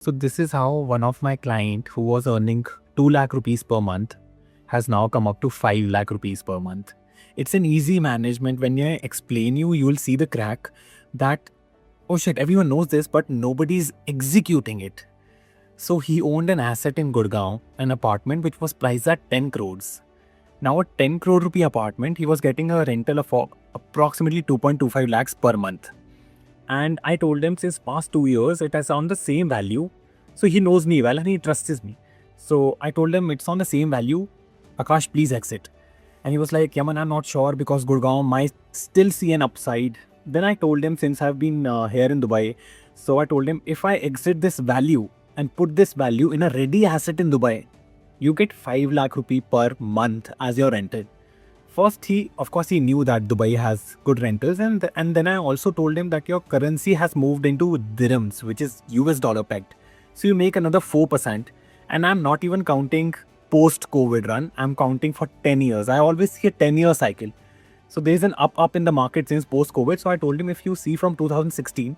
So this is how one of my client who was earning 2 lakh rupees per month has now come up to 5 lakh rupees per month. It's an easy management. When I explain you will see the crack that, oh shit, everyone knows this, but nobody's executing it. So he owned an asset in Gurgaon, an apartment which was priced at 10 crores. Now a 10 crore rupee apartment, he was getting a rental of approximately 2.25 lakhs per month. And I told him since past 2 years, it has on the same value. So he knows me well and he trusts me. So I told him it's on the same value. Akash, please exit. And he was like, Yaman, I'm not sure because Gurgaon might still see an upside. Then I told him since I've been here in Dubai. So I told him if I exit this value and put this value in a ready asset in Dubai, you get 5 lakh rupee per month as your rental. First, he knew that Dubai has good rentals, and then I also told him that your currency has moved into dirhams, which is US dollar pegged. So you make another 4%, and I'm not even counting post-COVID run. I'm counting for 10 years. I always see a 10-year cycle. So there's an up in the market since post-COVID. So I told him if you see from 2016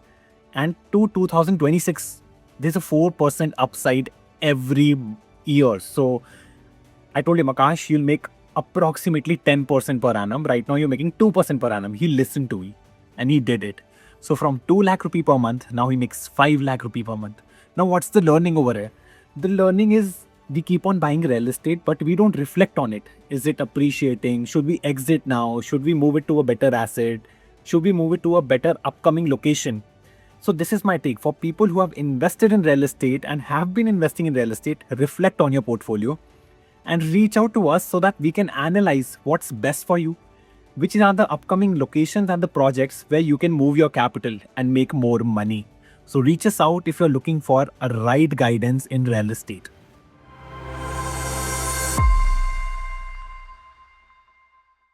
and to 2026, there's a 4% upside every year. So I told him, Akash, you'll make approximately 10% per annum. Right now, you're making 2% per annum. He listened to me and he did it. So from 2 lakh rupee per month, now he makes 5 lakh rupee per month. Now, what's the learning over here? The learning is we keep on buying real estate, but we don't reflect on it. Is it appreciating? Should we exit now? Should we move it to a better asset? Should we move it to a better upcoming location? So this is my take. For people who have invested in real estate and have been investing in real estate, reflect on your portfolio and reach out to us so that we can analyze what's best for you, which are the upcoming locations and the projects where you can move your capital and make more money. So reach us out if you're looking for a right guidance in real estate.